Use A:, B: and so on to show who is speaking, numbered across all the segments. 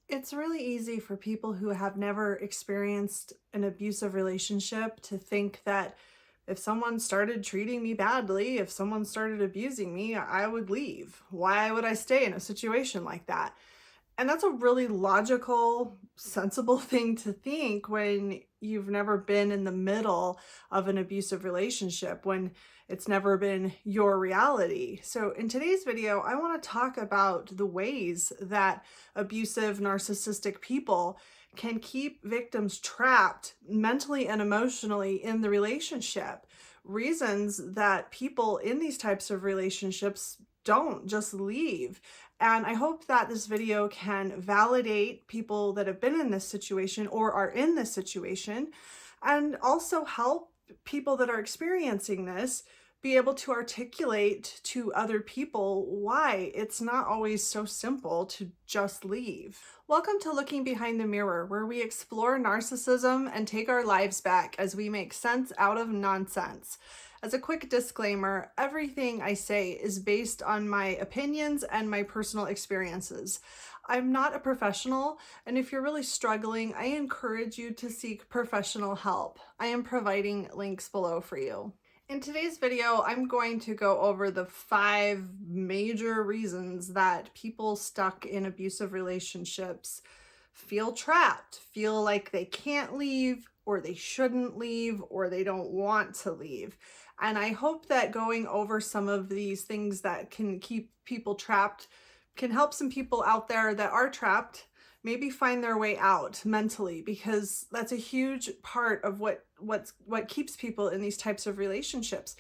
A: It's really easy for people who have never experienced an abusive relationship to think that if someone started treating me badly, if someone started abusing me, I would leave. Why would I stay in a situation like that? And that's a really logical, sensible thing to think when you've never been in the middle of an abusive relationship, when it's never been your reality. So, in today's video, I want to talk about the ways that abusive, narcissistic people can keep victims trapped mentally and emotionally in the relationship. Reasons that people in these types of relationships don't just leave. And I hope that this video can validate people that have been in this situation or are in this situation, and also help people that are experiencing this be able to articulate to other people why it's not always so simple to just leave. Welcome to Looking Behind the Mirror, where we explore narcissism and take our lives back as we make sense out of nonsense. As a quick disclaimer, everything I say is based on my opinions and my personal experiences. I'm not a professional, and if you're really struggling, I encourage you to seek professional help. I am providing links below for you. In today's video, I'm going to go over the 5 major reasons that people stuck in abusive relationships feel trapped, feel like they can't leave, or they shouldn't leave, or they don't want to leave. And I hope that going over some of these things that can keep people trapped can help some people out there that are trapped maybe find their way out mentally, because that's a huge part of what keeps people in these types of relationships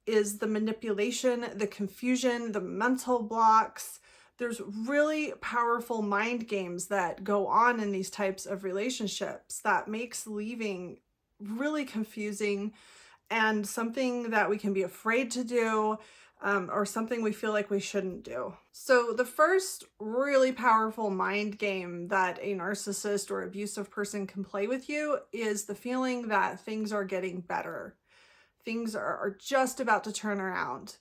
A: is the manipulation, the confusion, the mental blocks. There's really powerful mind games that go on in these types of relationships that makes leaving really confusing and something that we can be afraid to do, or something we feel like we shouldn't do. So the first really powerful mind game that a narcissist or abusive person can play with you is the feeling that things are getting better. Things are just about to turn around.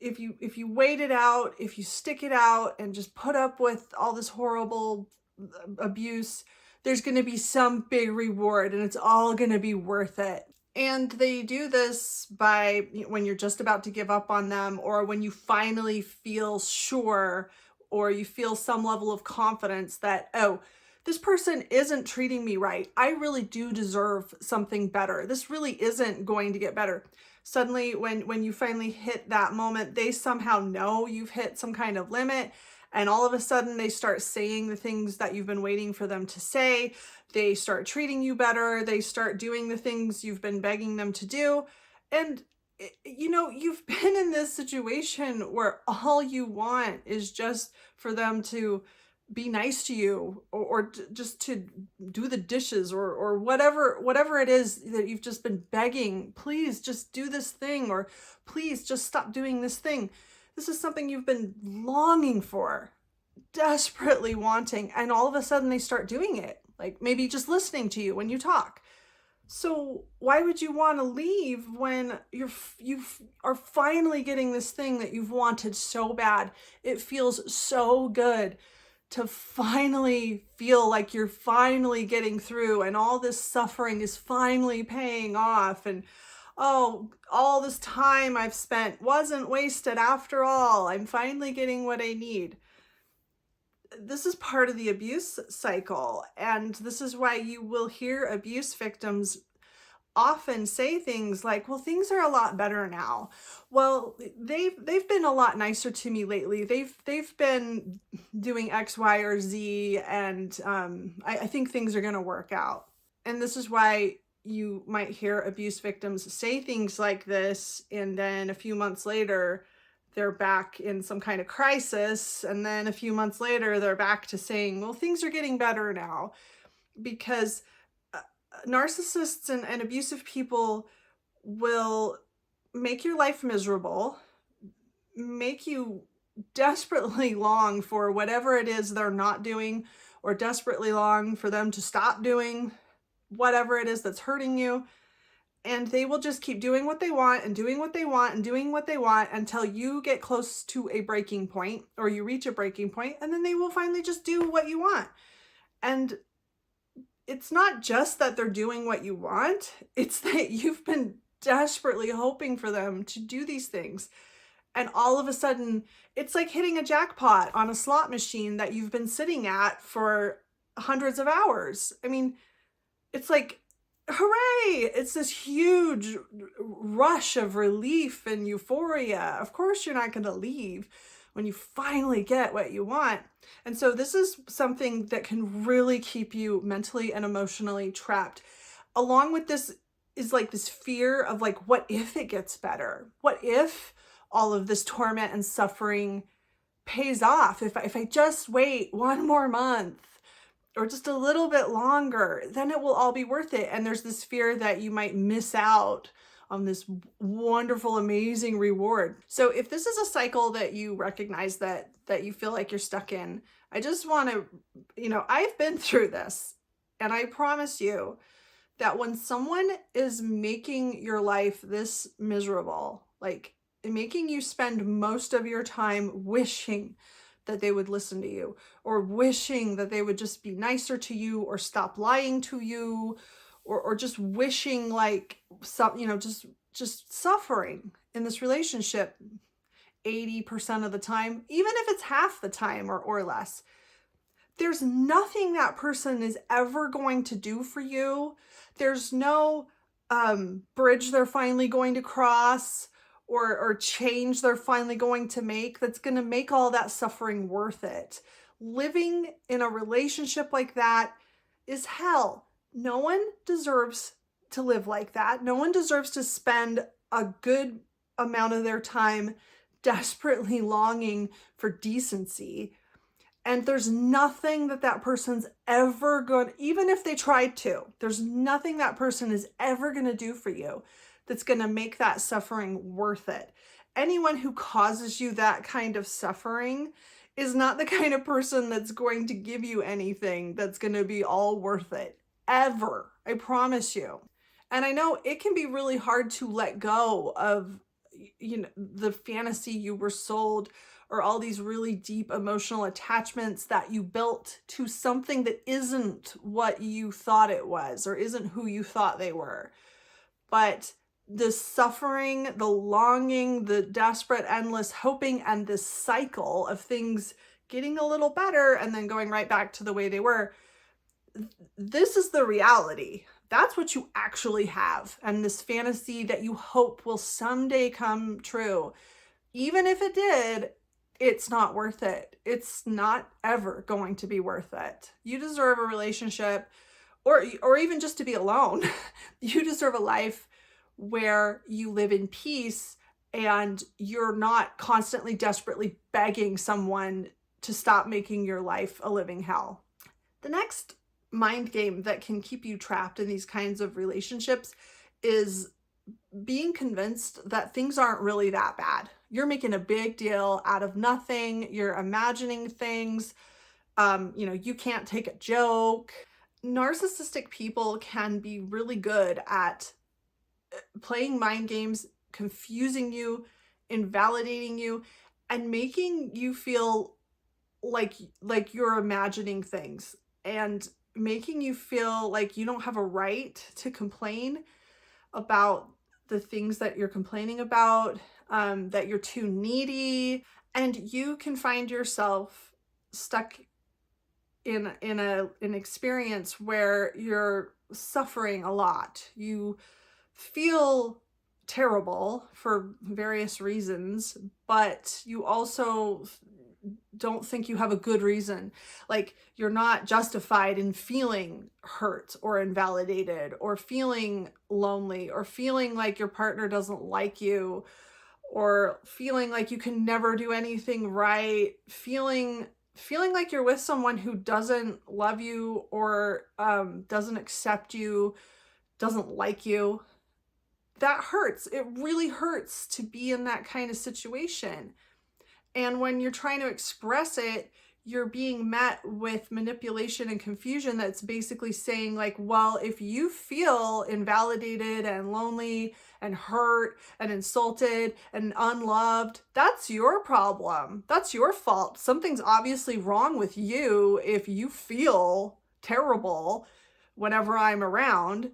A: If you wait it out, if you stick it out and just put up with all this horrible abuse, there's going to be some big reward and it's all going to be worth it. And they do this by when you're just about to give up on them, or when you finally feel sure, or you feel some level of confidence that, oh, this person isn't treating me right. I really do deserve something better. This really isn't going to get better. Suddenly, when you finally hit that moment, they somehow know you've hit some kind of limit. And all of a sudden, they start saying the things that you've been waiting for them to say. They start treating you better. They start doing the things you've been begging them to do. And, you've been in this situation where all you want is just for them to be nice to you, or just to do the dishes, or whatever it is that you've just been begging. Please just do this thing, or please just stop doing this thing. This is something you've been longing for, desperately wanting, and all of a sudden they start doing it, like maybe just listening to you when you talk. So why would you want to leave when you are finally getting this thing that you've wanted so bad? It feels so good to finally feel like you're finally getting through, and all this suffering is finally paying off, and oh, all this time I've spent wasn't wasted after all. I'm finally getting what I need. This is part of the abuse cycle, and this is why you will hear abuse victims often say things like, well, things are a lot better now. Well, they've been a lot nicer to me lately. They've been doing X, Y, or Z, and I think things are going to work out. And this is why you might hear abuse victims say things like this, and then a few months later, they're back in some kind of crisis. And then a few months later, they're back to saying, well, things are getting better now. Because narcissists and abusive people will make your life miserable, make you desperately long for whatever it is they're not doing, or desperately long for them to stop doing whatever it is that's hurting you. and they will just keep doing what they want and doing what they want and doing what they want until you get close to a breaking point or you reach a breaking point, and then they will finally just do what you want. And it's not just that they're doing what you want, it's that you've been desperately hoping for them to do these things. And all of a sudden, it's like hitting a jackpot on a slot machine that you've been sitting at for hundreds of hours. I mean, it's like, hooray! It's this huge rush of relief and euphoria. Of course, you're not going to leave when you finally get what you want. And so this is something that can really keep you mentally and emotionally trapped. Along with this is like this fear of like, what if it gets better? What if all of this torment and suffering pays off? If I just wait one more month or just a little bit longer, then it will all be worth it. And there's this fear that you might miss out on this wonderful, amazing reward. So if this is a cycle that you recognize that you feel like you're stuck in, I just want to, I've been through this, and I promise you that when someone is making your life this miserable, like making you spend most of your time wishing that they would listen to you, or wishing that they would just be nicer to you or stop lying to you, or just wishing like some, just suffering in this relationship 80% of the time, even if it's half the time or less. There's nothing that person is ever going to do for you. There's no bridge they're finally going to cross or change they're finally going to make that's going to make all that suffering worth it. Living in a relationship like that is hell. No one deserves to live like that. No one deserves to spend a good amount of their time desperately longing for decency. And there's nothing that person's ever going, even if they tried to, there's nothing that person is ever going to do for you that's going to make that suffering worth it. Anyone who causes you that kind of suffering is not the kind of person that's going to give you anything that's going to be all worth it, ever. I promise you. And I know it can be really hard to let go of, the fantasy you were sold, or all these really deep emotional attachments that you built to something that isn't what you thought it was, or isn't who you thought they were. But the suffering, the longing, the desperate, endless hoping, and this cycle of things getting a little better and then going right back to the way they were, this is the reality. That's what you actually have. And this fantasy that you hope will someday come true, even if it did, it's not worth it. It's not ever going to be worth it. You deserve a relationship, or even just to be alone. You deserve a life where you live in peace and you're not constantly desperately begging someone to stop making your life a living hell. The next mind game that can keep you trapped in these kinds of relationships is being convinced that things aren't really that bad. You're making a big deal out of nothing. You're imagining things. You can't take a joke. Narcissistic people can be really good at playing mind games, confusing you, invalidating you, and making you feel like you're imagining things, and making you feel like you don't have a right to complain about the things that you're complaining about, that you're too needy, and you can find yourself stuck in an experience where you're suffering a lot. You feel terrible for various reasons, but you also don't think you have a good reason. Like, you're not justified in feeling hurt or invalidated, or feeling lonely, or feeling like your partner doesn't like you, or feeling like you can never do anything right, feeling like you're with someone who doesn't love you, or doesn't accept you, doesn't like you. That hurts. It really hurts to be in that kind of situation. And when you're trying to express it, you're being met with manipulation and confusion that's basically saying like, well, if you feel invalidated and lonely and hurt and insulted and unloved, that's your problem. That's your fault. Something's obviously wrong with you if you feel terrible whenever I'm around.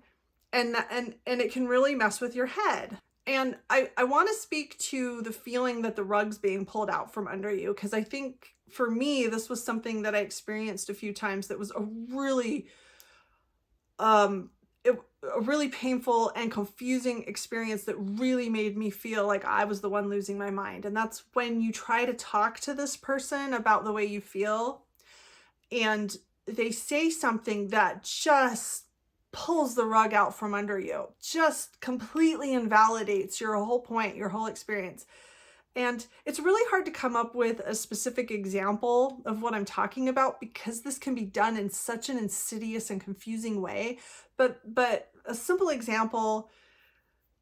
A: And it can really mess with your head. And I want to speak to the feeling that the rug's being pulled out from under you, because I think for me, this was something that I experienced a few times that was a really painful and confusing experience that really made me feel like I was the one losing my mind. And that's when you try to talk to this person about the way you feel, and they say something that just pulls the rug out from under you, just completely invalidates your whole point, your whole experience. And it's really hard to come up with a specific example of what I'm talking about, because this can be done in such an insidious and confusing way. But a simple example,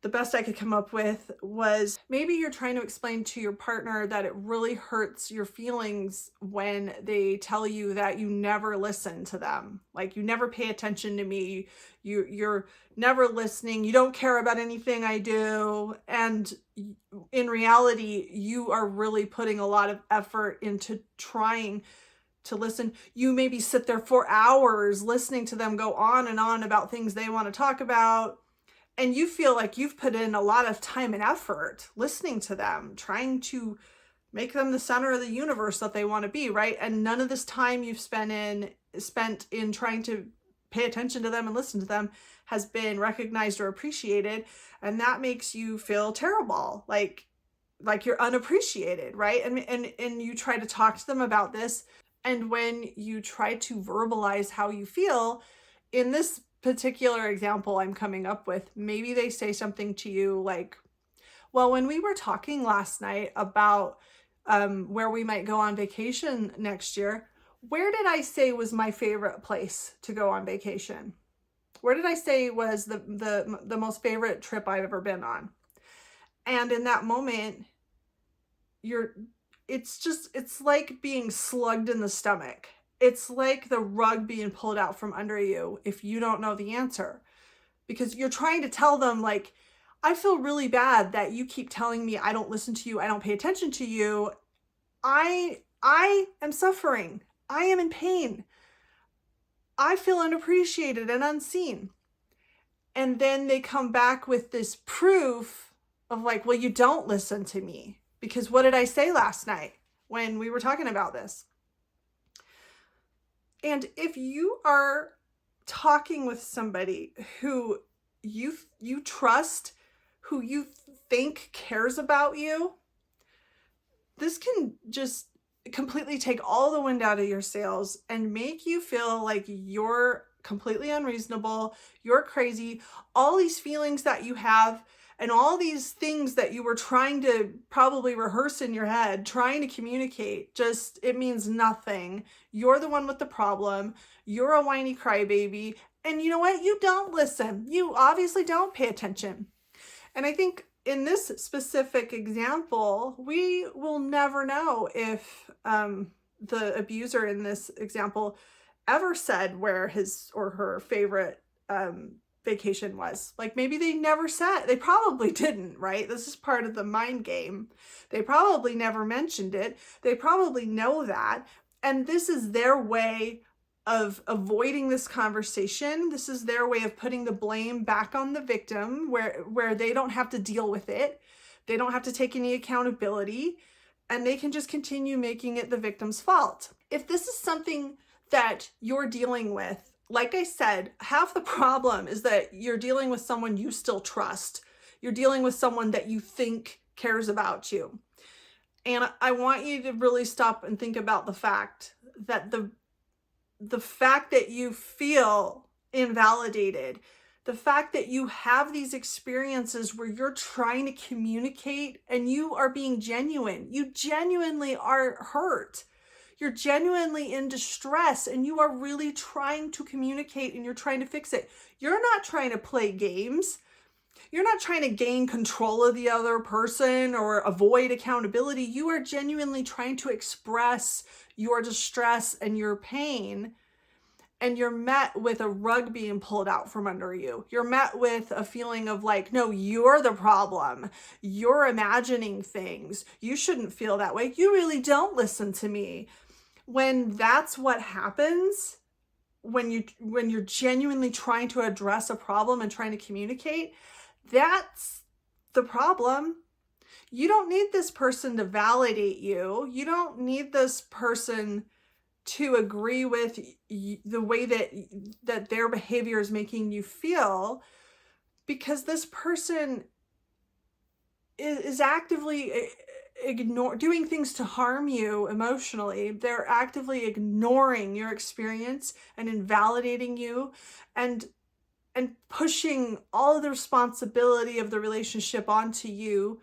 A: the best I could come up with, was maybe you're trying to explain to your partner that it really hurts your feelings when they tell you that you never listen to them. Like, you never pay attention to me. You're never listening. You don't care about anything I do. And in reality, you are really putting a lot of effort into trying to listen. You maybe sit there for hours listening to them go on and on about things they want to talk about. And you feel like you've put in a lot of time and effort listening to them, trying to make them the center of the universe that they want to be, right? And none of this time you've spent in trying to pay attention to them and listen to them has been recognized or appreciated. And that makes you feel terrible, like you're unappreciated, right? And you try to talk to them about this. And when you try to verbalize how you feel, in this particular example I'm coming up with, maybe they say something to you like, well, when we were talking last night about where we might go on vacation next year, where did I say was my favorite place to go on vacation? Where did I say was the most favorite trip I've ever been on? And in that moment, it's like being slugged in the stomach. It's like the rug being pulled out from under you if you don't know the answer, because you're trying to tell them like, I feel really bad that you keep telling me I don't listen to you, I don't pay attention to you. I am suffering. I am in pain. I feel unappreciated and unseen. And then they come back with this proof of like, well, you don't listen to me, because what did I say last night when we were talking about this? And if you are talking with somebody who you trust, who you think cares about you, this can just completely take all the wind out of your sails and make you feel like you're completely unreasonable, you're crazy, all these feelings that you have and all these things that you were trying to probably rehearse in your head, trying to communicate, just, it means nothing. You're the one with the problem. You're a whiny crybaby. And you know what? You don't listen. You obviously don't pay attention. And I think in this specific example, we will never know if the abuser in this example ever said where his or her favorite vacation was. Like, maybe they never said. They probably didn't, right? This is part of the mind game. They probably never mentioned it. They probably know that. And this is their way of avoiding this conversation. This is their way of putting the blame back on the victim, where they don't have to deal with it. They don't have to take any accountability, and they can just continue making it the victim's fault. If this is something that you're dealing with, like I said, half the problem is that you're dealing with someone you still trust. You're dealing with someone that you think cares about you. And I want you to really stop and think about the fact that the fact that you feel invalidated, the fact that you have these experiences where you're trying to communicate and you are being genuine. You genuinely are hurt. You're genuinely in distress and you are really trying to communicate and you're trying to fix it. You're not trying to play games. You're not trying to gain control of the other person or avoid accountability. You are genuinely trying to express your distress and your pain, and you're met with a rug being pulled out from under you. You're met with a feeling of like, no, you're the problem. You're imagining things. You shouldn't feel that way. You really don't listen to me. When that's what happens, when you're genuinely trying to address a problem and trying to communicate, that's the problem. You don't need this person to validate you. You don't need this person to agree with the way that their behavior is making you feel, because this person is actively doing things to harm you emotionally. They're actively ignoring your experience and invalidating you and pushing all of the responsibility of the relationship onto you.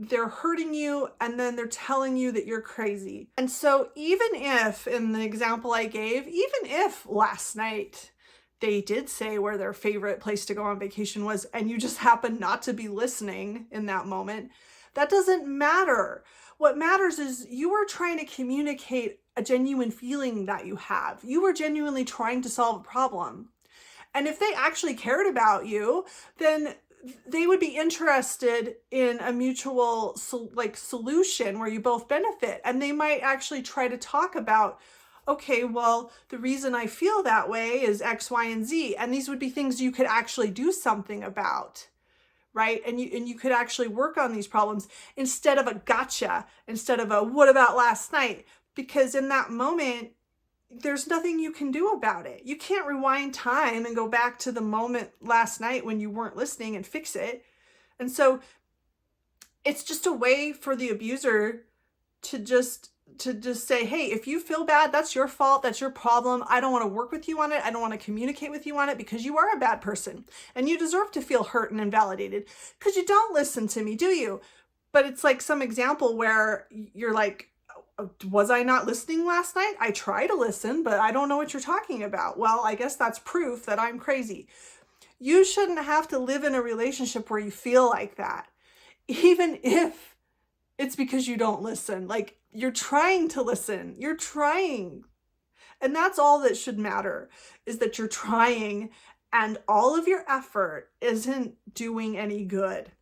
A: They're hurting you, and then they're telling you that you're crazy. And so even if, in the example I gave, even if last night they did say where their favorite place to go on vacation was, and you just happened not to be listening in that moment, that doesn't matter. What matters is you are trying to communicate a genuine feeling that you have. You are genuinely trying to solve a problem. And if they actually cared about you, then they would be interested in a mutual solution where you both benefit. And they might actually try to talk about, okay, well, the reason I feel that way is X, Y, and Z. And these would be things you could actually do something about, right? And you could actually work on these problems instead of a gotcha, instead of a what about last night? Because in that moment, there's nothing you can do about it. You can't rewind time and go back to the moment last night when you weren't listening and fix it. And so it's just a way for the abuser to just say, hey, if you feel bad, that's your fault. That's your problem. I don't want to work with you on it. I don't want to communicate with you on it, because you are a bad person and you deserve to feel hurt and invalidated because you don't listen to me, do you? But it's like some example where you're like, was I not listening last night? I try to listen, but I don't know what you're talking about. Well, I guess that's proof that I'm crazy. You shouldn't have to live in a relationship where you feel like that, even if it's because you don't listen. Like, you're trying to listen. You're trying. And that's all that should matter, is that you're trying, and all of your effort isn't doing any good.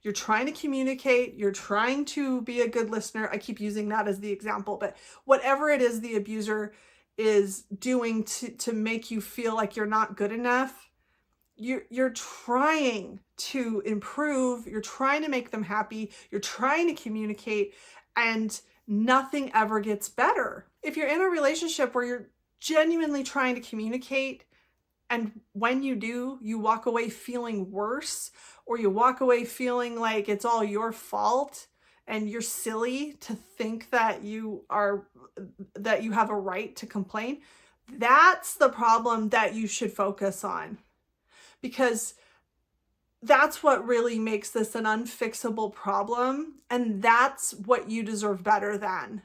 A: You're trying to communicate, you're trying to be a good listener. I keep using that as the example, but whatever it is the abuser is doing to make you feel like you're not good enough, you're trying to improve, you're trying to make them happy, you're trying to communicate, and nothing ever gets better. If you're in a relationship where you're genuinely trying to communicate, and when you do, you walk away feeling worse, or you walk away feeling like it's all your fault and you're silly to think that you have a right to complain, that's the problem that you should focus on, because that's what really makes this an unfixable problem, and that's what you deserve better than.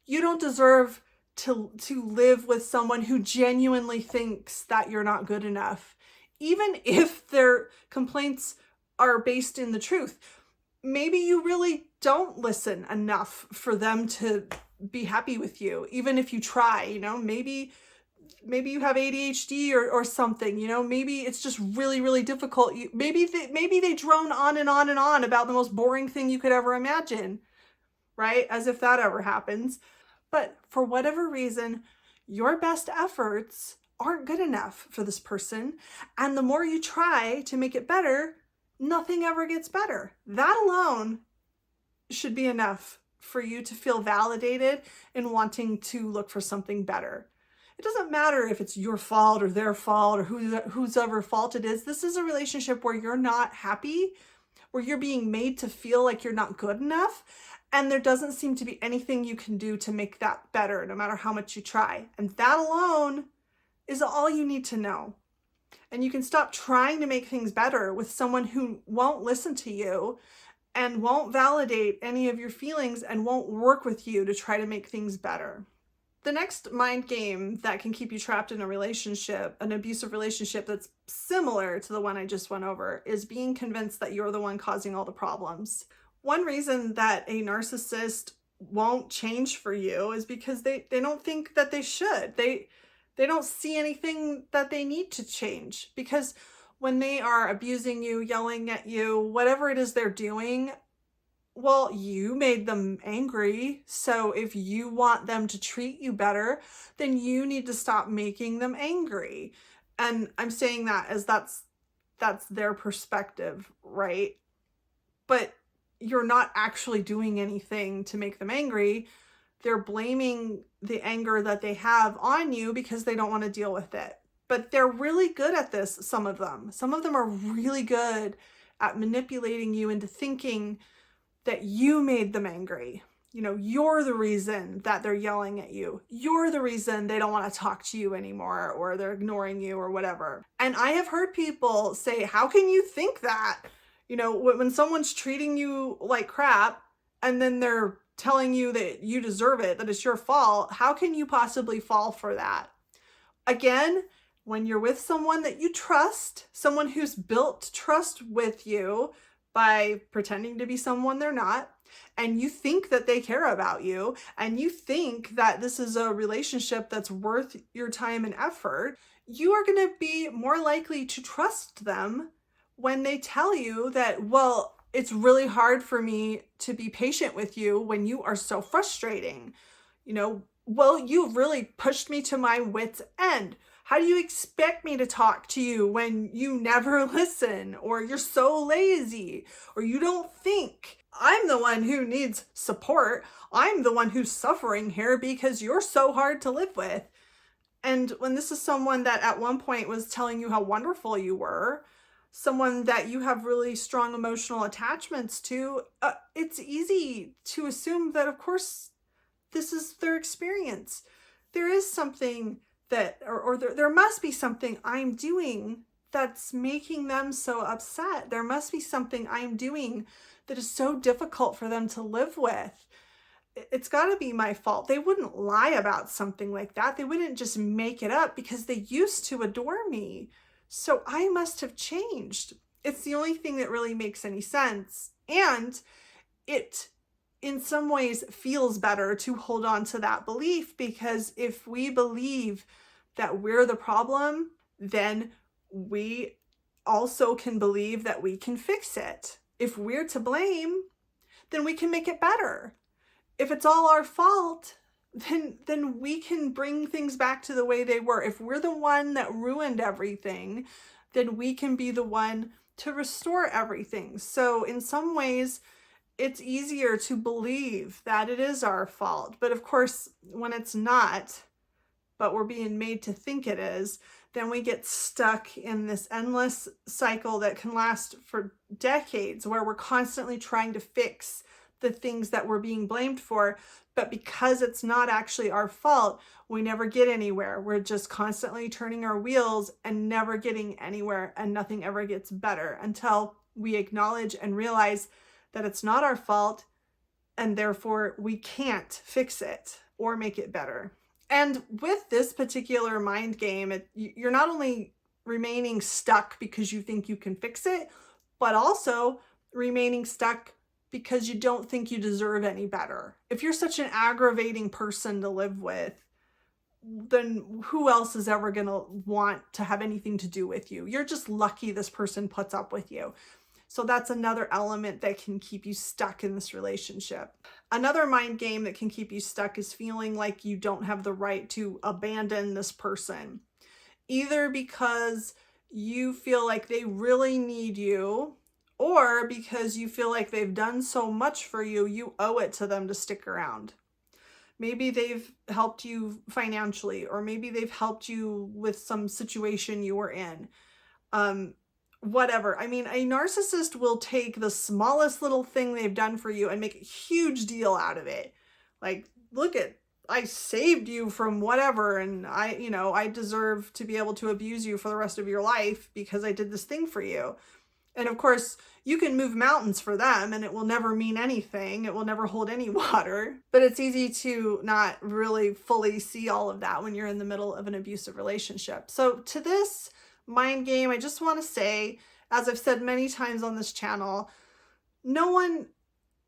A: You don't deserve to live with someone who genuinely thinks that you're not good enough, even if their complaints are based in the truth. Maybe you really don't listen enough for them to be happy with you, even if you try. Maybe you have ADHD or something. Maybe it's just really, really difficult. Maybe they drone on and on and on about the most boring thing you could ever imagine, right? As if that ever happens. But for whatever reason, your best efforts aren't good enough for this person. And the more you try to make it better, nothing ever gets better. That alone should be enough for you to feel validated in wanting to look for something better. It doesn't matter if it's your fault or their fault or whose ever fault it is. This is a relationship where you're not happy, where you're being made to feel like you're not good enough. And there doesn't seem to be anything you can do to make that better, no matter how much you try. And that alone is all you need to know. And you can stop trying to make things better with someone who won't listen to you and won't validate any of your feelings and won't work with you to try to make things better. The next mind game that can keep you trapped in a relationship, an abusive relationship that's similar to the one I just went over, is being convinced that you're the one causing all the problems. One reason that a narcissist won't change for you is because they don't think that they should. They don't see anything that they need to change, because when they are abusing you, yelling at you, whatever it is they're doing, well, you made them angry. So if you want them to treat you better, then you need to stop making them angry. And I'm saying that as that's their perspective, right? But you're not actually doing anything to make them angry. They're blaming the anger that they have on you because they don't want to deal with it. But they're really good at this, some of them. Some of them are really good at manipulating you into thinking that you made them angry. You know, you're the reason that they're yelling at you. You're the reason they don't want to talk to you anymore, or they're ignoring you or whatever. And I have heard people say, how can you think that? You know, when someone's treating you like crap and then they're telling you that you deserve it, that it's your fault, how can you possibly fall for that? Again, when you're with someone that you trust, someone who's built trust with you by pretending to be someone they're not, and you think that they care about you, and you think that this is a relationship that's worth your time and effort, you are going to be more likely to trust them when they tell you that, well, it's really hard for me to be patient with you when you are so frustrating. You know, well, you've really pushed me to my wit's end. How do you expect me to talk to you when you never listen, or you're so lazy, or you don't think? I'm the one who needs support. I'm the one who's suffering here because you're so hard to live with. And when this is someone that at one point was telling you how wonderful you were, someone that you have really strong emotional attachments to, it's easy to assume that, of course, this is their experience. There is something that, or there must be something I'm doing that's making them so upset. There must be something I'm doing that is so difficult for them to live with. It's got to be my fault. They wouldn't lie about something like that. They wouldn't just make it up because they used to adore me. So I must have changed. It's the only thing that really makes any sense. And it, in some ways, feels better to hold on to that belief, because if we believe that we're the problem, then we also can believe that we can fix it. If we're to blame, then we can make it better. If it's all our fault, then we can bring things back to the way they were. If we're the one that ruined everything, then we can be the one to restore everything. So in some ways, it's easier to believe that it is our fault. But of course, when it's not, but we're being made to think it is, then we get stuck in this endless cycle that can last for decades, where we're constantly trying to fix the things that we're being blamed for. But because it's not actually our fault, we never get anywhere. We're just constantly turning our wheels and never getting anywhere, and nothing ever gets better until we acknowledge and realize that it's not our fault, and therefore we can't fix it or make it better. And with this particular mind game, you're not only remaining stuck because you think you can fix it, but also remaining stuck because you don't think you deserve any better. If you're such an aggravating person to live with, then who else is ever going to want to have anything to do with you? You're just lucky this person puts up with you. So that's another element that can keep you stuck in this relationship. Another mind game that can keep you stuck is feeling like you don't have the right to abandon this person, either because you feel like they really need you, or because you feel like they've done so much for you, you owe it to them to stick around. Maybe they've helped you financially, or maybe they've helped you with some situation you were in. Whatever. I mean, a narcissist will take the smallest little thing they've done for you and make a huge deal out of it. Like, look I saved you from whatever, and I deserve to be able to abuse you for the rest of your life because I did this thing for you. And of course, you can move mountains for them and it will never mean anything. It will never hold any water. But it's easy to not really fully see all of that when you're in the middle of an abusive relationship. So to this mind game, I just want to say, as I've said many times on this channel, no one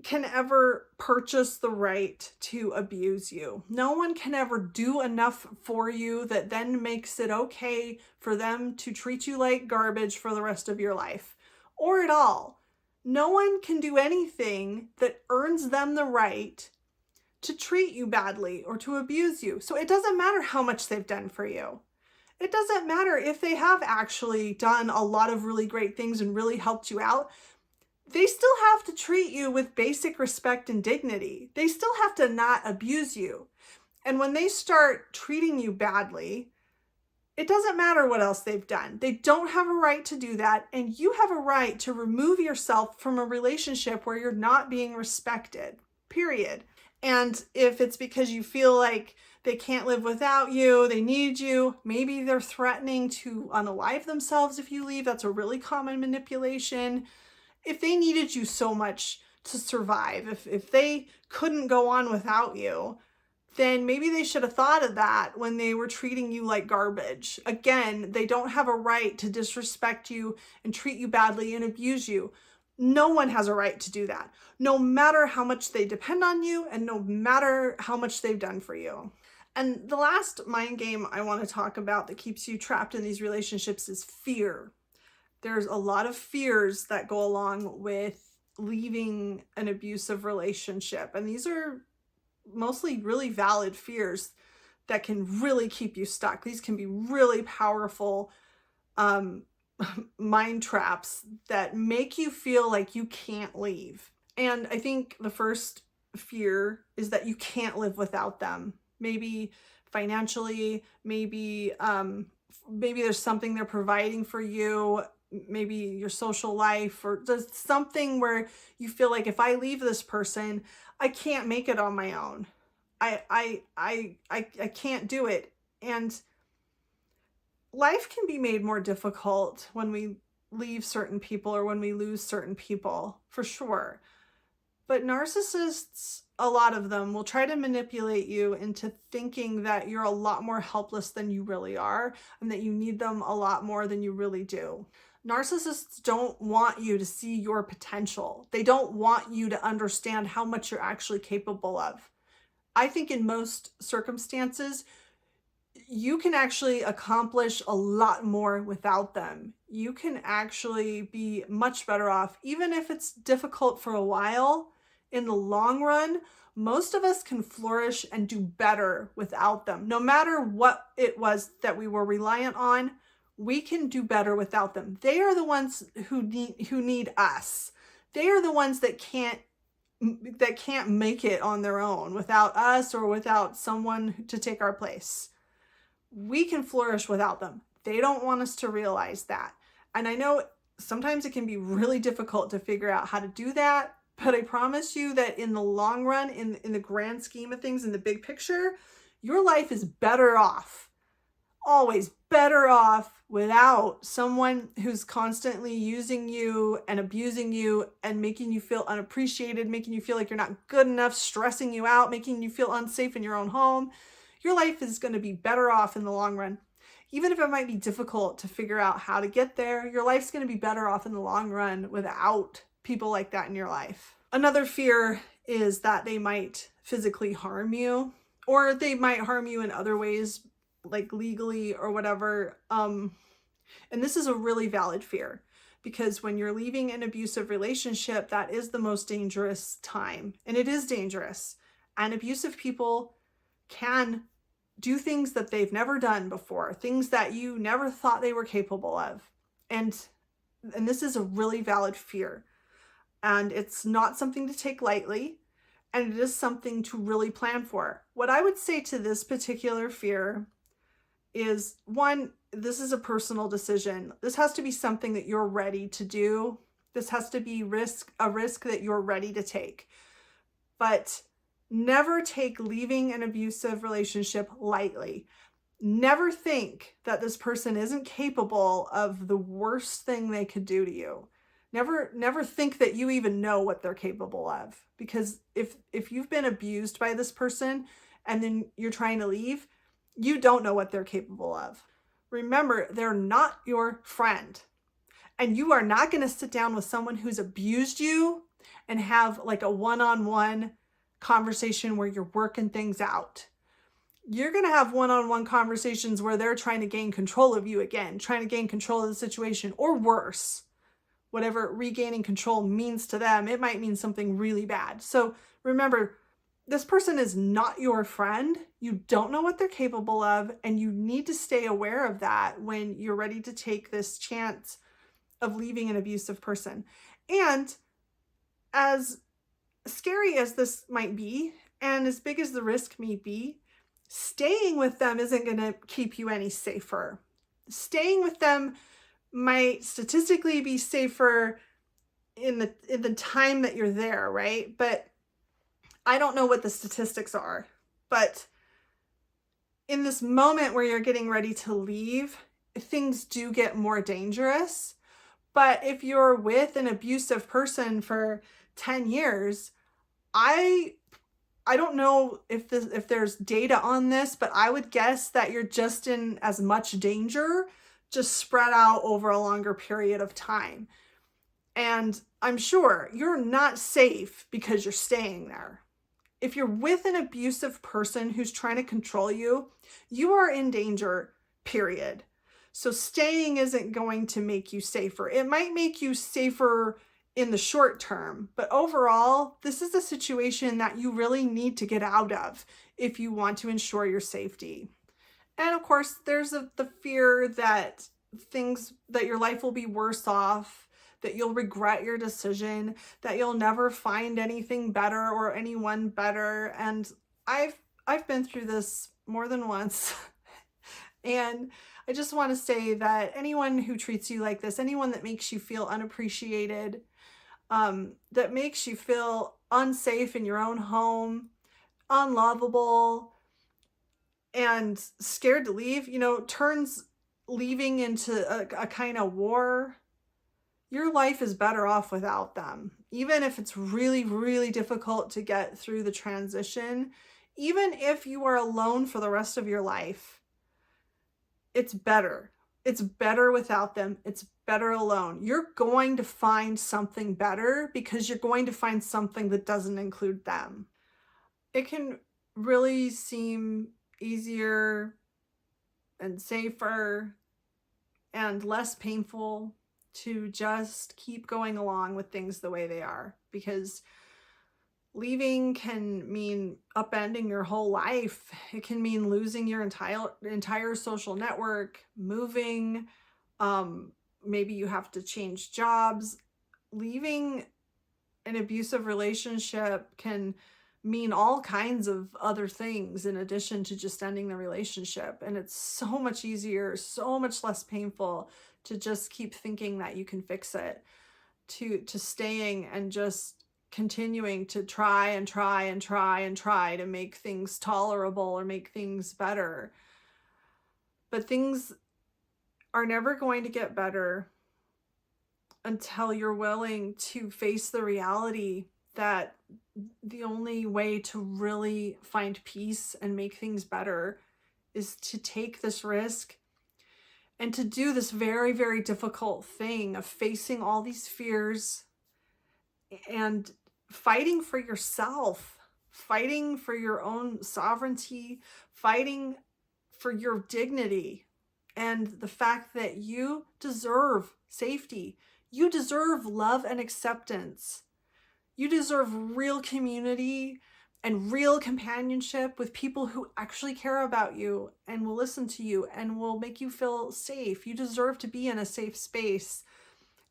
A: can ever purchase the right to abuse you. No one can ever do enough for you that then makes it okay for them to treat you like garbage for the rest of your life, or at all. No one can do anything that earns them the right to treat you badly or to abuse you. So it doesn't matter how much they've done for you. It doesn't matter if they have actually done a lot of really great things and really helped you out. They still have to treat you with basic respect and dignity. They still have to not abuse you. And when they start treating you badly, it doesn't matter what else they've done. They don't have a right to do that. And you have a right to remove yourself from a relationship where you're not being respected, period. And if it's because you feel like they can't live without you, they need you, maybe they're threatening to unalive themselves if you leave. That's a really common manipulation. If they needed you so much to survive, if they couldn't go on without you, then maybe they should have thought of that when they were treating you like garbage. Again, they don't have a right to disrespect you and treat you badly and abuse you. No one has a right to do that, no matter how much they depend on you and no matter how much they've done for you. And the last mind game I want to talk about that keeps you trapped in these relationships is fear. There's a lot of fears that go along with leaving an abusive relationship. And these are mostly really valid fears that can really keep you stuck. These can be really powerful mind traps that make you feel like you can't leave. And I think the first fear is that you can't live without them. Maybe financially, maybe there's something they're providing for you, maybe your social life, or just something where you feel like if I leave this person, I can't make it on my own. I can't do it. And life can be made more difficult when we leave certain people or when we lose certain people, for sure. But narcissists, a lot of them, will try to manipulate you into thinking that you're a lot more helpless than you really are and that you need them a lot more than you really do. Narcissists don't want you to see your potential. They don't want you to understand how much you're actually capable of. I think in most circumstances, you can actually accomplish a lot more without them. You can actually be much better off, even if it's difficult for a while. In the long run, most of us can flourish and do better without them. No matter what it was that we were reliant on, we can do better without them. They are the ones who need us. They are the ones that can't make it on their own without us or without someone to take our place. We can flourish without them. They don't want us to realize that. And I know sometimes it can be really difficult to figure out how to do that, but I promise you that in the long run, in the grand scheme of things, in the big picture, your life is better off, always better off without someone who's constantly using you and abusing you and making you feel unappreciated, making you feel like you're not good enough, stressing you out, making you feel unsafe in your own home. Your life is going to be better off in the long run. Even if it might be difficult to figure out how to get there, your life's going to be better off in the long run without people like that in your life. Another fear is that they might physically harm you, or they might harm you in other ways, like legally or whatever. And this is a really valid fear, because when you're leaving an abusive relationship, that is the most dangerous time. And it is dangerous. And abusive people can do things that they've never done before, things that you never thought they were capable of. And this is a really valid fear. And it's not something to take lightly. And it is something to really plan for. What I would say to this particular fear is, one, this is a personal decision. This has to be something that you're ready to do. This has to be a risk that you're ready to take. But never take leaving an abusive relationship lightly. Never think that this person isn't capable of the worst thing they could do to you. Never think that you even know what they're capable of, because if you've been abused by this person and then you're trying to leave, you don't know what they're capable of. Remember, they're not your friend. And you are not going to sit down with someone who's abused you and have like a one-on-one conversation where you're working things out. You're going to have one-on-one conversations where they're trying to gain control of you again, trying to gain control of the situation, or worse. Whatever regaining control means to them, it might mean something really bad. So remember, this person is not your friend. You don't know what they're capable of, and you need to stay aware of that when you're ready to take this chance of leaving an abusive person. And as scary as this might be, and as big as the risk may be, staying with them isn't going to keep you any safer. Staying with them might statistically be safer in the time that you're there, right? But I don't know what the statistics are. But in this moment where you're getting ready to leave, things do get more dangerous. But if you're with an abusive person for 10 years, I don't know if there's data on this, but I would guess that you're just in as much danger, just spread out over a longer period of time. And I'm sure you're not safe because you're staying there. If you're with an abusive person who's trying to control you, you are in danger, period. So staying isn't going to make you safer. It might make you safer in the short term, but overall, this is a situation that you really need to get out of if you want to ensure your safety. And of course, there's the fear that your life will be worse off, that you'll regret your decision, that you'll never find anything better or anyone better. And I've been through this more than once. And I just want to say that anyone who treats you like this, anyone that makes you feel unappreciated, that makes you feel unsafe in your own home, unlovable, and scared to leave, turns leaving into a kind of war, your life is better off without them. Even if it's really, really difficult to get through the transition, even if you are alone for the rest of your life, it's better. It's better without them. It's better alone. You're going to find something better because you're going to find something that doesn't include them. It can really seem easier and safer and less painful to just keep going along with things the way they are, because leaving can mean upending your whole life. It can mean losing your entire social network, moving, maybe you have to change jobs. Leaving an abusive relationship can mean all kinds of other things in addition to just ending the relationship. And it's so much easier, so much less painful to just keep thinking that you can fix it, to staying and just continuing to try to make things tolerable or make things better. But things are never going to get better until you're willing to face the reality that the only way to really find peace and make things better is to take this risk and to do this very, very difficult thing of facing all these fears and fighting for yourself, fighting for your own sovereignty, fighting for your dignity and the fact that you deserve safety. You deserve love and acceptance. You deserve real community and real companionship with people who actually care about you and will listen to you and will make you feel safe. You deserve to be in a safe space.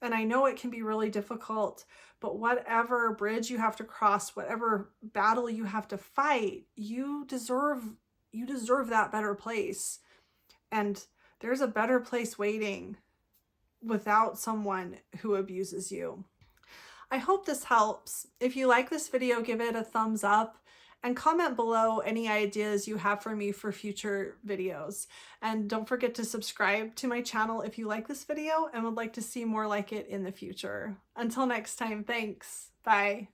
A: And I know it can be really difficult, but whatever bridge you have to cross, whatever battle you have to fight, you deserve that better place. And there's a better place waiting without someone who abuses you. I hope this helps. If you like this video, give it a thumbs up and comment below any ideas you have for me for future videos. And don't forget to subscribe to my channel if you like this video and would like to see more like it in the future. Until next time, thanks. Bye.